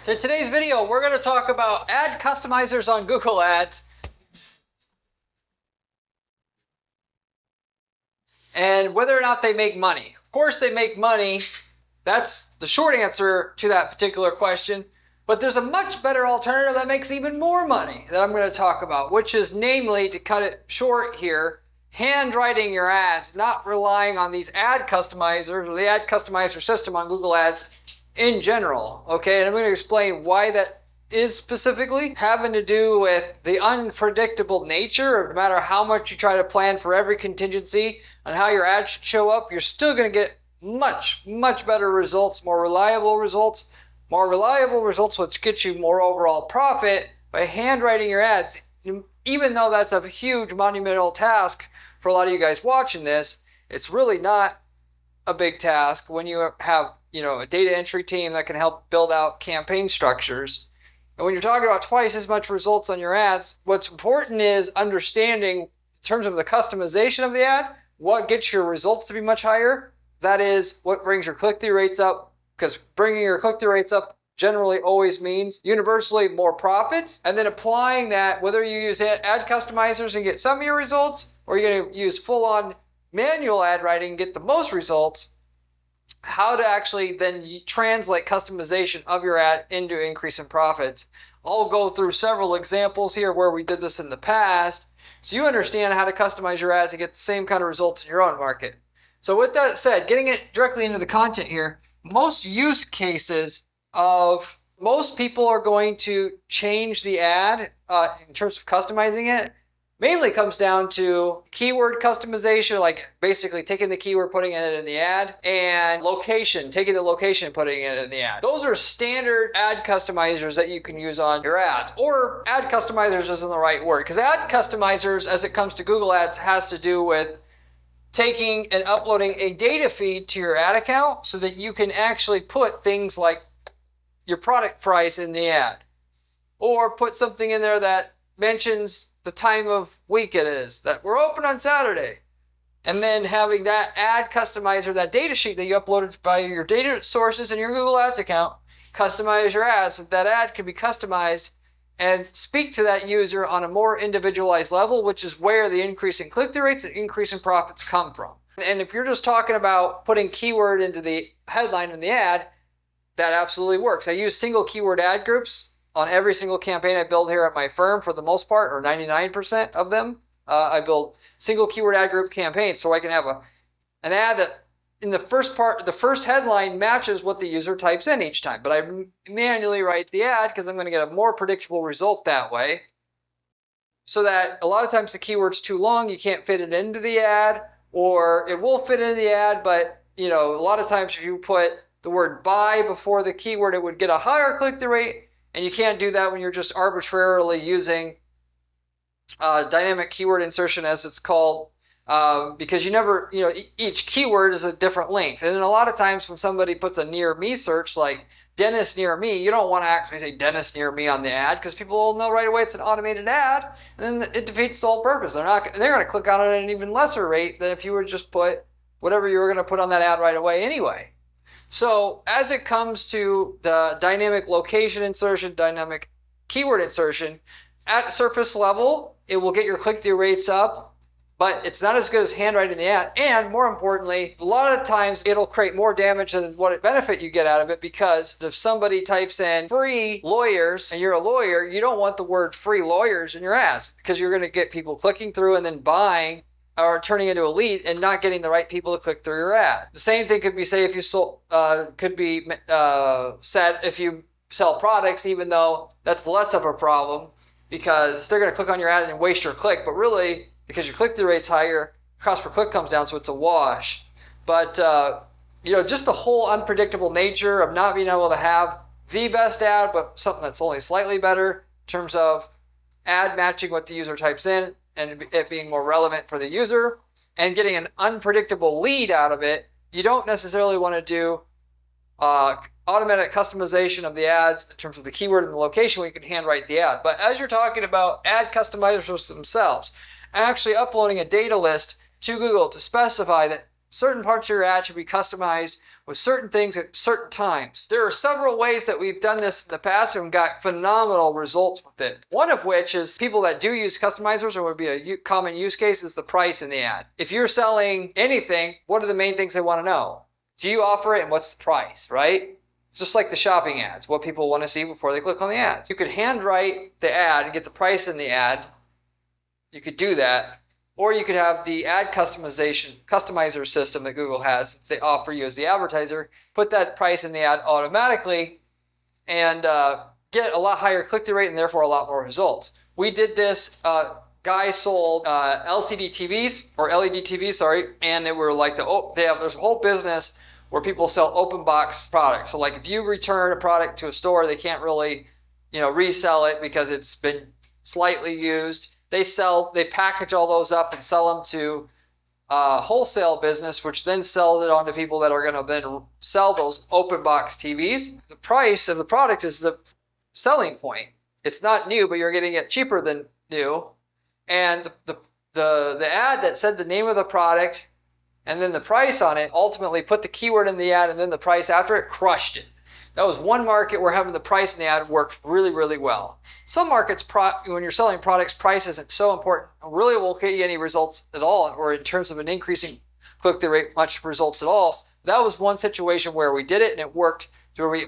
In today's video, we're going to talk about ad customizers on Google Ads and whether or not they make money. Of course, they make money. That's the short answer to that particular question. But there's a much better alternative that makes even more money that I'm going to talk about, which is namely, to cut it short here, handwriting your ads, not relying on these ad customizers or the ad customizer system on Google Ads in general. Okay, and I'm going to explain why that is specifically, having to do with the unpredictable nature of no matter how much you try to plan for every contingency on how your ads should show up, you're still going to get much better results, more reliable results, which gets you more overall profit by handwriting your ads. Even though that's a huge monumental task for a lot of you guys watching this, it's really not a big task when you have a data entry team that can help build out campaign structures. And when you're talking about twice as much results on your ads, what's important is understanding, in terms of the customization of the ad, what gets your results to be much higher. That is what brings your click-through rates up, because bringing your click-through rates up generally always means universally more profits. And then applying that, whether you use ad customizers and get some of your results, or you're going to use full-on manual ad writing and get the most results, how to actually then translate customization of your ad into increase in profits. I'll go through several examples here where we did this in the past, so you understand how to customize your ads and get the same kind of results in your own market. So with that said, getting it directly into the content here, most use cases of most people are going to change the ad in terms of customizing it. Mainly comes down to keyword customization, like basically taking the keyword, putting it in the ad, and location, taking the location and putting it in the ad. Those are standard ad customizers that you can use on your ads. Or ad customizers isn't the right word, because ad customizers, as it comes to Google Ads, has to do with taking and uploading a data feed to your ad account so that you can actually put things like your product price in the ad, or put something in there that mentions the time of week it is, that we're open on Saturday. And then having that ad customizer, that data sheet that you uploaded by your data sources in your Google Ads account, customize your ads so that ad can be customized and speak to that user on a more individualized level, which is where the increase in click-through rates and increase in profits come from. And if you're just talking about putting keyword into the headline in the ad, that absolutely works. I use single keyword ad groups on every single campaign I build here at my firm, for the most part, or 99% of them. I build single keyword ad group campaigns so I can have an ad that in the first headline matches what the user types in each time. But I manually write the ad because I'm going to get a more predictable result that way. So that a lot of times the keyword's too long, you can't fit it into the ad, or it will fit into the ad, but a lot of times if you put the word buy before the keyword, it would get a higher click-through rate. And you can't do that when you're just arbitrarily using dynamic keyword insertion, as it's called, because each keyword is a different length. And then a lot of times when somebody puts a near me search, like dentist near me, you don't want to actually say dentist near me on the ad, because people will know right away it's an automated ad, and then it defeats the whole purpose. They're going to click on it at an even lesser rate than if you were just put whatever you were going to put on that ad right away anyway. So as it comes to the dynamic location insertion, dynamic keyword insertion, at surface level, it will get your click-through rates up, but it's not as good as handwriting the ad. And more importantly, a lot of times it'll create more damage than what benefit you get out of it, because if somebody types in free lawyers and you're a lawyer, you don't want the word free lawyers in your ads, because you're going to get people clicking through and then buying, or turning into a lead and not getting the right people to click through your ad. The same thing could be said if you sell products, even though that's less of a problem, because they're going to click on your ad and waste your click. But really, because your click-through rate's higher, cost per click comes down, so it's a wash. But just the whole unpredictable nature of not being able to have the best ad, but something that's only slightly better in terms of ad matching what the user types in, and it being more relevant for the user, and getting an unpredictable lead out of it. You don't necessarily want to do automatic customization of the ads in terms of the keyword and the location where you can handwrite the ad. But as you're talking about ad customizers themselves, actually uploading a data list to Google to specify that certain parts of your ad should be customized with certain things at certain times. There are several ways that we've done this in the past and got phenomenal results with it. One of which is people that do use customizers, or would be a common use case, is the price in the ad. If you're selling anything, what are the main things they want to know? Do you offer it, and what's the price, right? It's just like the shopping ads, what people want to see before they click on the ads. You could handwrite the ad and get the price in the ad. You could do that. Or you could have the ad customizer system that Google has. They offer you as the advertiser, put that price in the ad automatically, and get a lot higher click-through rate and therefore a lot more results. We did this. Guy sold LCD TVs, or LED TVs, sorry, and they were like there's a whole business where people sell open box products. So like if you return a product to a store, they can't really, resell it because it's been slightly used. They package all those up and sell them to wholesale business, which then sells it on to people that are going to then sell those open box TVs. The price of the product is the selling point. It's not new, but you're getting it cheaper than new. And the ad that said the name of the product and then the price on it ultimately put the keyword in the ad and then the price after it, crushed it. That was one market where having the price in the ad worked really, really well. Some markets, when you're selling products, price isn't so important. It really won't get you any results at all, or in terms of an increasing click-through rate, much results at all. That was one situation where we did it and it worked, where we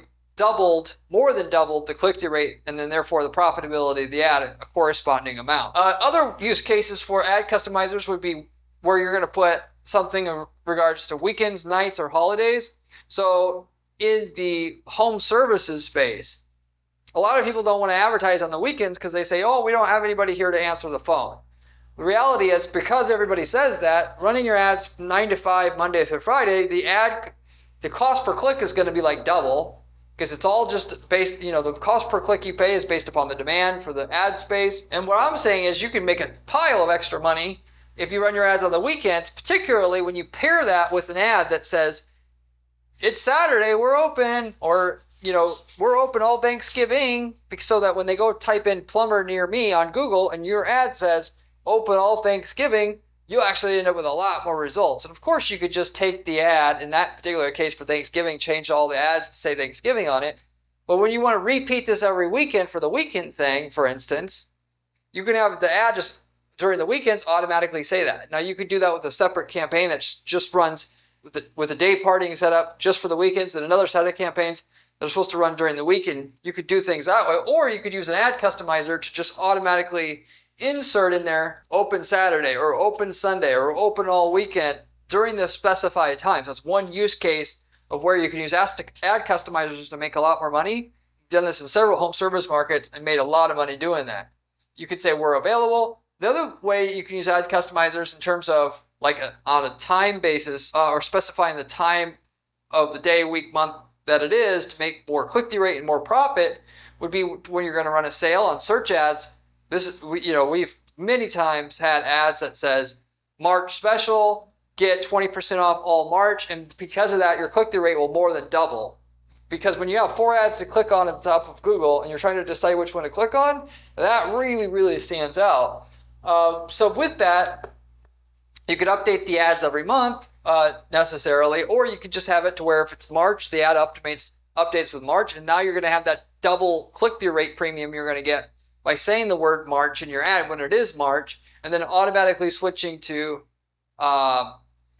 more than doubled the click-through rate, and then therefore the profitability of the ad a corresponding amount. Other use cases for ad customizers would be where you're going to put something in regards to weekends, nights, or holidays. So in the home services space, a lot of people don't want to advertise on the weekends because they say, oh, we don't have anybody here to answer the phone. The reality is, because everybody says that, running your ads from 9 to 5, Monday through Friday, the cost per click is going to be like double, because it's all just based, the cost per click you pay is based upon the demand for the ad space. And what I'm saying is you can make a pile of extra money if you run your ads on the weekends, particularly when you pair that with an ad that says, it's Saturday, we're open, or, we're open all Thanksgiving, so that when they go type in plumber near me on Google and your ad says open all Thanksgiving, you'll actually end up with a lot more results. And of course, you could just take the ad, in that particular case for Thanksgiving, change all the ads to say Thanksgiving on it. But when you want to repeat this every weekend for the weekend thing, for instance, you can have the ad just during the weekends automatically say that. Now, you could do that with a separate campaign that just runs with a day partying set up just for the weekends, and another set of campaigns that are supposed to run during the weekend. You could do things that way, or you could use an ad customizer to just automatically insert in there open Saturday or open Sunday or open all weekend during the specified times. That's one use case of where you can use ad customizers to make a lot more money. We've done this in several home service markets and made a lot of money doing that. You could say we're available. The other way you can use ad customizers in terms of on a time basis, or specifying the time of the day, week, month that it is to make more click-through rate and more profit, would be when you're going to run a sale on search ads. We've many times had ads that says March special, get 20% off all March, and because of that, your click-through rate will more than double. Because when you have 4 ads to click on at the top of Google and you're trying to decide which one to click on, that really, really stands out. So with that, you could update the ads every month necessarily, or you could just have it to where if it's March, the ad updates with March, and now you're going to have that double click-through rate premium you're going to get by saying the word March in your ad when it is March, and then automatically switching to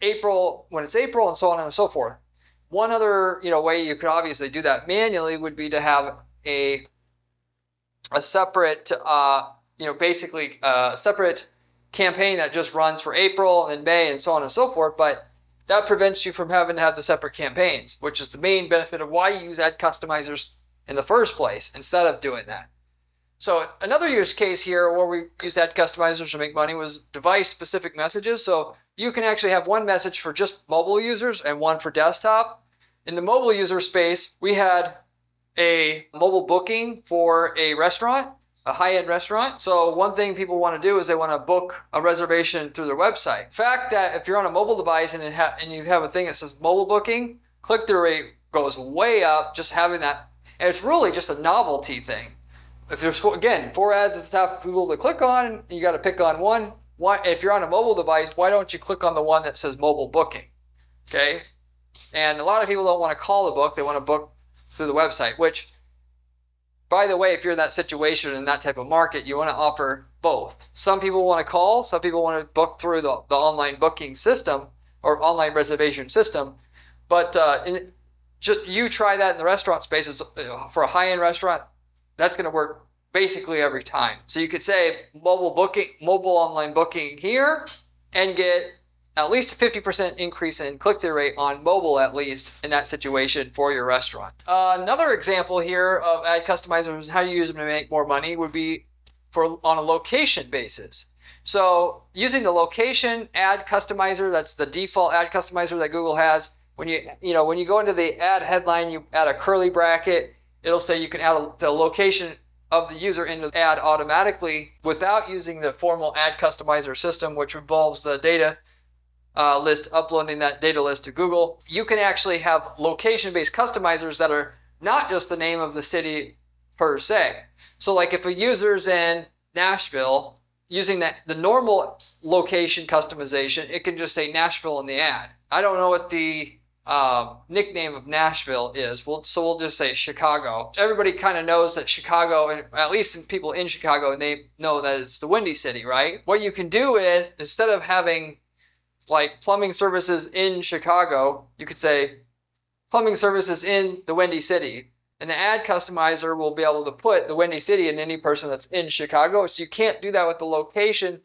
April when it's April, and so on and so forth. One other way you could obviously do that manually would be to have a separate separate campaign that just runs for April and May and so on and so forth, but that prevents you from having to have the separate campaigns, which is the main benefit of why you use ad customizers in the first place instead of doing that. So another use case here where we use ad customizers to make money was device-specific messages. So you can actually have one message for just mobile users and one for desktop. In the mobile user space, we had a mobile booking for a restaurant, a high-end restaurant. So one thing people want to do is they want to book a reservation through their website. The fact that if you're on a mobile device and you have a thing that says mobile booking, click-through rate goes way up just having that. And it's really just a novelty thing. If there's, again, 4 ads at the top of Google to click on, and you got to pick on one. If you're on a mobile device, why don't you click on the one that says mobile booking? okay? And a lot of people don't want to call the book. They want to book through the website, which, by the way, if you're in that situation in that type of market, you want to offer both. Some people want to call. Some people want to book through the online booking system or online reservation system. But just you try that in the restaurant space. It's, for a high-end restaurant, that's going to work basically every time. So you could say mobile online booking here, and get at least a 50% increase in click-through rate on mobile, at least in that situation for your restaurant. Another example here of ad customizers and how you use them to make more money would be on a location basis. So using the location ad customizer, that's the default ad customizer that Google has. When you go into the ad headline, you add a curly bracket. It'll say you can add the location of the user into the ad automatically without using the formal ad customizer system, which involves the data list, uploading that data list to Google. You can actually have location-based customizers that are not just the name of the city per se. So like if a user's in Nashville, using the normal location customization, it can just say Nashville in the ad. I don't know what the nickname of Nashville is, so we'll just say Chicago. Everybody kind of knows that Chicago, and at least people in Chicago, and they know that it's the Windy City, right? What you can do is, instead of having like plumbing services in Chicago, you could say plumbing services in the Windy City. And the ad customizer will be able to put the Windy City in any person that's in Chicago. So you can't do that with the location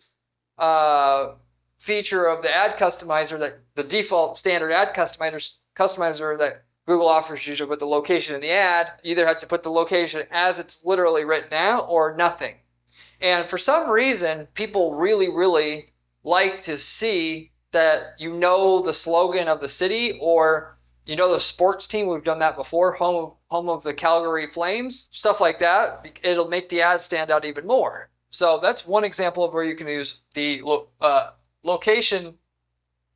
feature of the ad customizer, that the default standard ad customizer that Google offers usually with the location in the ad. You either have to put the location as it's literally written out or nothing. And for some reason, people really, really like to see that you know the slogan of the city, or you know the sports team. We've done that before, home of the Calgary Flames, stuff like that. It'll make the ad stand out even more. So that's one example of where you can use the location,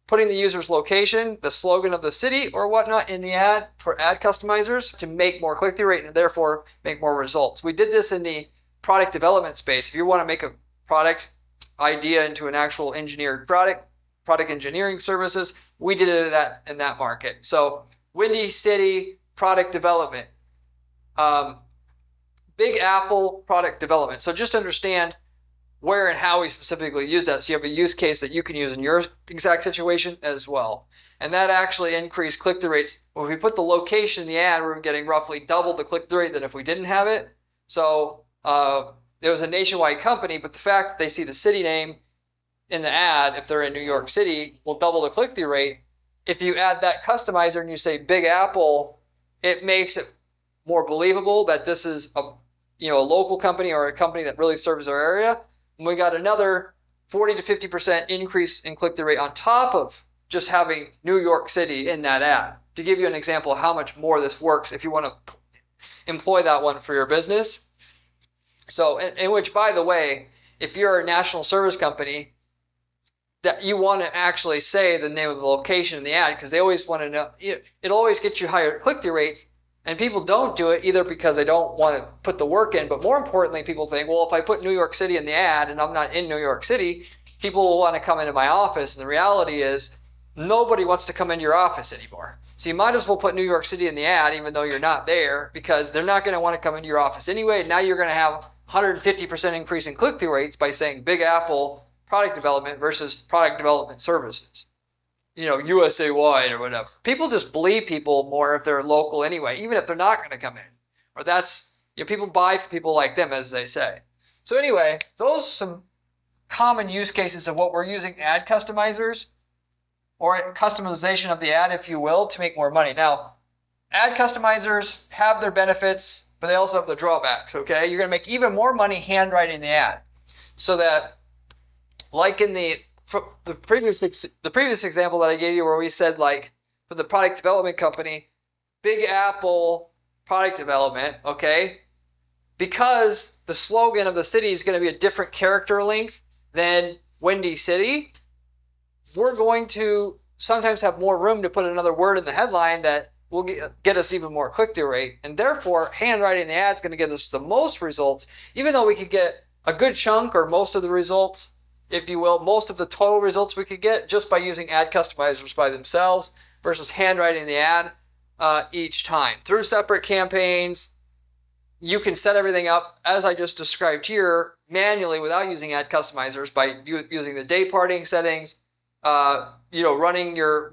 putting the user's location, the slogan of the city or whatnot in the ad for ad customizers to make more click-through rate and therefore make more results. We did this in the product development space. If you want to make a product idea into an actual engineered product engineering services, we did it in that market. So Windy City product development, Big Apple product development. So just understand where and how we specifically use that, so you have a use case that you can use in your exact situation as well. And that actually increased click-through rates. When we put the location in the ad, we're getting roughly double the click-through rate than if we didn't have it. So it was a nationwide company, but the fact that they see the city name in the ad, if they're in New York City, will double the click-through rate. If you add that customizer and you say Big Apple, it makes it more believable that this is a local company or a company that really serves our area. And we got another 40 to 50% increase in click-through rate on top of just having New York City in that ad. To give you an example of how much more this works if you want to employ that one for your business. So, in which, by the way, if you're a national service company, that you want to actually say the name of the location in the ad, because they always want to know. It'll always get you higher click-through rates, and people don't do it either because they don't want to put the work in, but more importantly, people think, well, if I put New York City in the ad and I'm not in New York City, people will want to come into my office. And the reality is, nobody wants to come into your office anymore. So you might as well put New York City in the ad, even though you're not there, because they're not going to want to come into your office anyway. Now you're going to have 150% increase in click-through rates by saying Big Apple product development versus product development services, USA wide or whatever. People just believe people more if they're local anyway, even if they're not going to come in. Or that's, people buy for people like them, as they say. So anyway, those are some common use cases of what we're using ad customizers, or customization of the ad, if you will, to make more money. Now, ad customizers have their benefits, but they also have the drawbacks, okay? You're going to make even more money handwriting the ad. So that, like in the previous example that I gave you, where we said, like, for the product development company, Big Apple product development, okay? Because the slogan of the city is going to be a different character length than Windy City, we're going to sometimes have more room to put another word in the headline that will get us even more click-through rate. And therefore, handwriting the ad is going to get us the most results, even though we could get a good chunk or most of the results, if you will, most of the total results we could get just by using ad customizers by themselves. versus handwriting the ad each time. Through separate campaigns, you can set everything up as I just described here manually without using ad customizers by using the day parting settings. Running your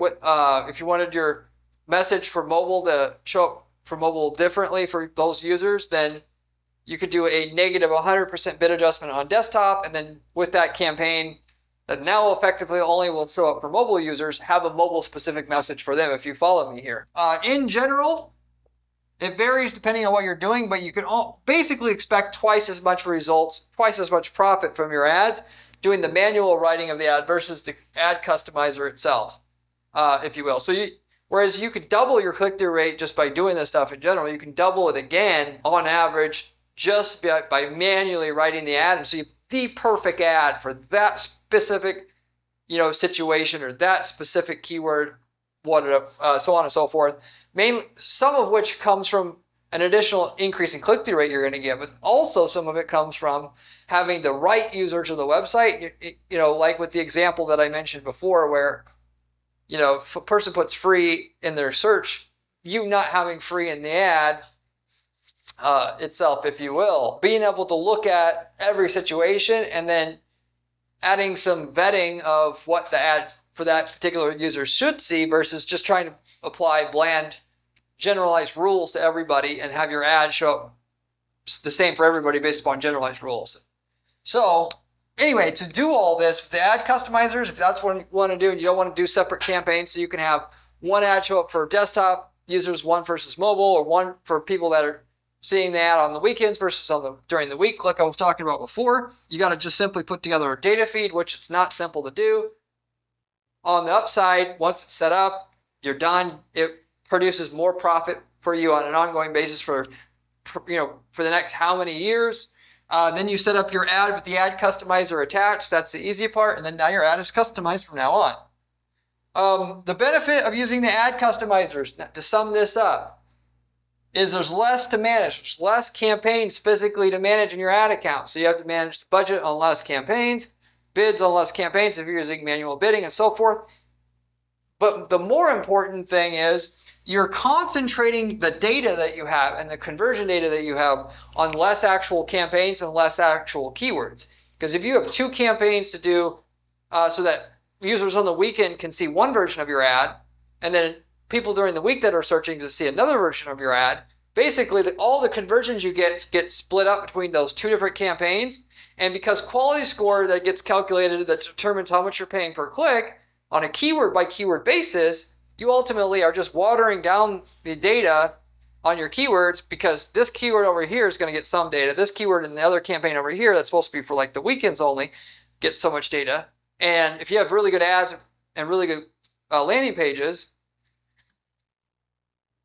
if you wanted your message for mobile to show up for mobile differently for those users, then you could do a negative 100% bid adjustment on desktop, and then with that campaign that now effectively only will show up for mobile users, have a mobile specific message for them if you follow me here. In general, it varies depending on what you're doing, but you can basically expect twice as much results, twice as much profit from your ads doing the manual writing of the ad versus the ad customizer itself, if you will. So whereas you could double your click-through rate just by doing this stuff in general, you can double it again on average just by manually writing the ad. And so you have the perfect ad for that specific, situation or that specific keyword, so on and so forth. Mainly, some of which comes from an additional increase in click-through rate you're going to get, but also some of it comes from having the right user to the website. Like with the example that I mentioned before, where if a person puts free in their search, you not having free in the ad itself, if you will, being able to look at every situation and then adding some vetting of what the ad for that particular user should see versus just trying to apply bland generalized rules to everybody and have your ad show up the same for everybody based upon generalized rules. So anyway, to do all this with the ad customizers, if that's what you want to do and you don't want to do separate campaigns, so you can have one ad show up for desktop users, one versus mobile, or one for people that are seeing the ad on the weekends versus during the week, like I was talking about before, you got to just simply put together a data feed, which it's not simple to do. On the upside, once it's set up, you're done. It produces more profit for you on an ongoing basis for the next how many years. Then you set up your ad with the ad customizer attached. That's the easy part. And then now your ad is customized from now on. The benefit of using the ad customizers, to sum this up, is there's less to manage. There's less campaigns physically to manage in your ad account. So you have to manage the budget on less campaigns, bids on less campaigns if you're using manual bidding and so forth. But the more important thing is you're concentrating the data that you have and the conversion data that you have on less actual campaigns and less actual keywords. Because if you have two campaigns to do so that users on the weekend can see one version of your ad, and then people during the week that are searching to see another version of your ad, basically all the conversions you get split up between those two different campaigns. And because quality score that gets calculated that determines how much you're paying per click on a keyword by keyword basis, you ultimately are just watering down the data on your keywords because this keyword over here is going to get some data. This keyword in the other campaign over here that's supposed to be for like the weekends only gets so much data. And if you have really good ads and really good landing pages,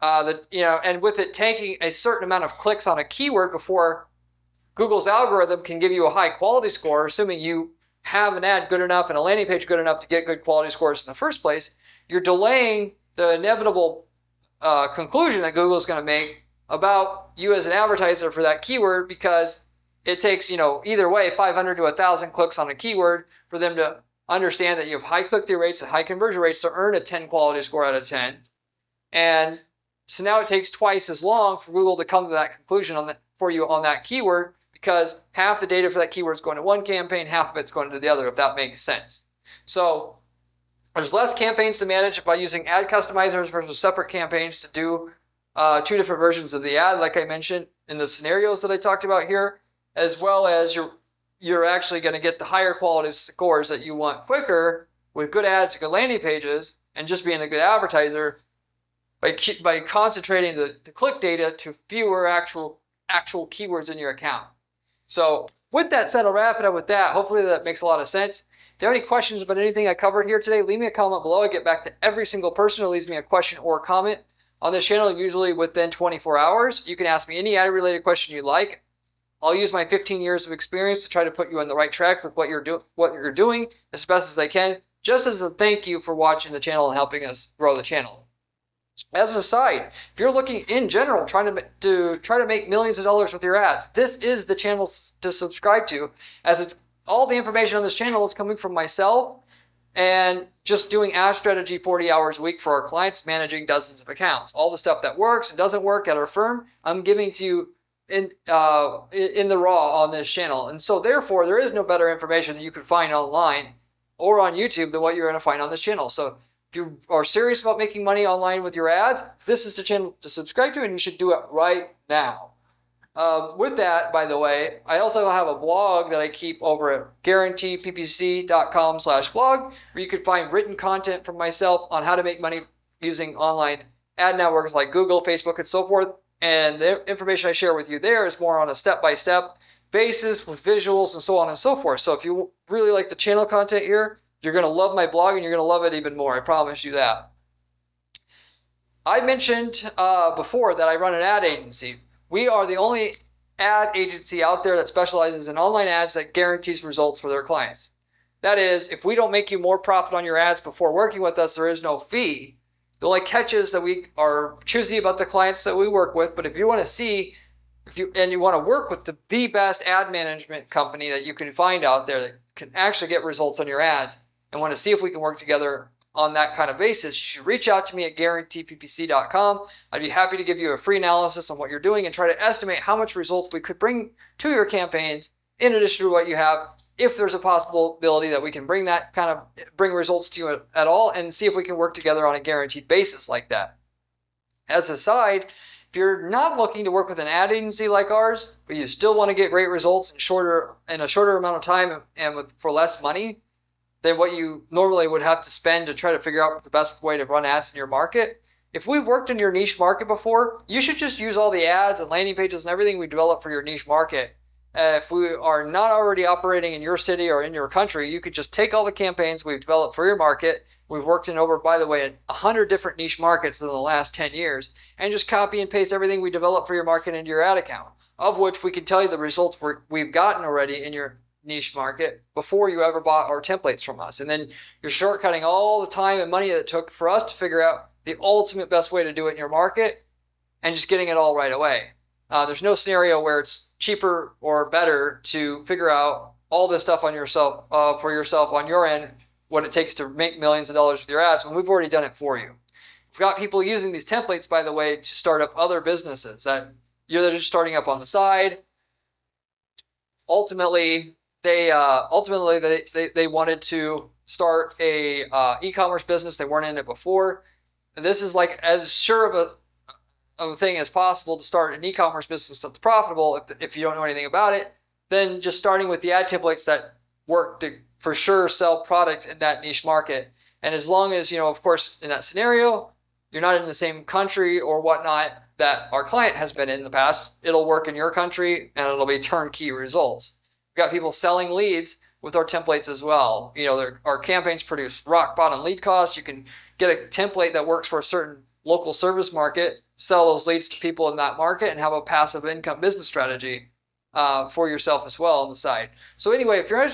and with it taking a certain amount of clicks on a keyword before Google's algorithm can give you a high quality score, assuming you have an ad good enough and a landing page good enough to get good quality scores in the first place, you're delaying the inevitable conclusion that Google is going to make about you as an advertiser for that keyword, because it takes, either way, 500 to 1,000 clicks on a keyword for them to understand that you have high click-through rates and high conversion rates to earn a 10 quality score out of 10. And so now it takes twice as long for Google to come to that conclusion for you on that keyword, because half the data for that keyword is going to one campaign, half of it's going to the other, if that makes sense. So there's less campaigns to manage by using ad customizers versus separate campaigns to do two different versions of the ad, like I mentioned in the scenarios that I talked about here, as well as you're actually going to get the higher quality scores that you want quicker with good ads and good landing pages, and just being a good advertiser by concentrating the click data to fewer actual keywords in your account. So with that said, I'll wrap it up with that. Hopefully that makes a lot of sense. If you have any questions about anything I covered here today, leave me a comment below. I get back to every single person who leaves me a question or comment on this channel, usually within 24 hours. You can ask me any ad-related question you like. I'll use my 15 years of experience to try to put you on the right track with what you're doing as best as I can, just as a thank you for watching the channel and helping us grow the channel. As an aside, if you're looking in general trying to make millions of dollars with your ads, this is the channel to subscribe to, as it's all the information on this channel is coming from myself and just doing ad strategy 40 hours a week for our clients, managing dozens of accounts. All the stuff that works and doesn't work at our firm, I'm giving to you in the raw on this channel. And so therefore, there is no better information that you could find online or on YouTube than what you're going to find on this channel. So if you are serious about making money online with your ads, this is the channel to subscribe to, and you should do it right now. With that, by the way, I also have a blog that I keep over at guaranteeppc.com/blog, where you can find written content from myself on how to make money using online ad networks like Google, Facebook, and so forth. And the information I share with you there is more on a step-by-step basis with visuals and so on and so forth. So if you really like the channel content here, you're going to love my blog, and you're going to love it even more. I promise you that. I mentioned before that I run an ad agency. We are the only ad agency out there that specializes in online ads that guarantees results for their clients. That is, if we don't make you more profit on your ads before working with us, there is no fee. The only catch is that we are choosy about the clients that we work with. But if you want to see, you want to work with the best ad management company that you can find out there that can actually get results on your ads, and want to see if we can work together on that kind of basis, you should reach out to me at guaranteeppc.com. I'd be happy to give you a free analysis on what you're doing and try to estimate how much results we could bring to your campaigns in addition to what you have, if there's a possibility that we can bring results to you at all, and see if we can work together on a guaranteed basis like that. As a side, if you're not looking to work with an ad agency like ours, but you still want to get great results in a shorter amount of time and for less money than what you normally would have to spend to try to figure out the best way to run ads in your market. If we've worked in your niche market before, you should just use all the ads and landing pages and everything we develop for your niche market. If we are not already operating in your city or in your country, you could just take all the campaigns we've developed for your market. We've worked in over, by the way, 100 different niche markets in the last 10 years, and just copy and paste everything we developed for your market into your ad account, of which we can tell you the results we've gotten already in your niche market before you ever bought our templates from us. And then you're shortcutting all the time and money that it took for us to figure out the ultimate best way to do it in your market, and just getting it all right away. There's no scenario where it's cheaper or better to figure out all this stuff on yourself for yourself on your end, what it takes to make millions of dollars with your ads, when we've already done it for you. We've got people using these templates, by the way, to start up other businesses that they're just starting up on the side. Ultimately, they wanted to start a e-commerce business. They weren't in it before. And this is like as sure of a thing as possible to start an e-commerce business that's profitable if you don't know anything about it, then just starting with the ad templates that work to for sure sell product in that niche market. And as long as, of course, in that scenario, you're not in the same country or whatnot that our client has been in the past, it'll work in your country and it'll be turnkey results. We've got people selling leads with our templates as well. Our campaigns produce rock bottom lead costs. You can get a template that works for a certain local service market, sell those leads to people in that market, and have a passive income business strategy for yourself as well on the side. So anyway, if you're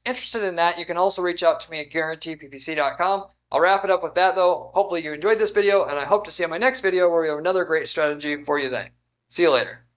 interested in that, you can also reach out to me at guaranteeppc.com. I'll wrap it up with that though. Hopefully you enjoyed this video, and I hope to see you in my next video where we have another great strategy for you then. See you later.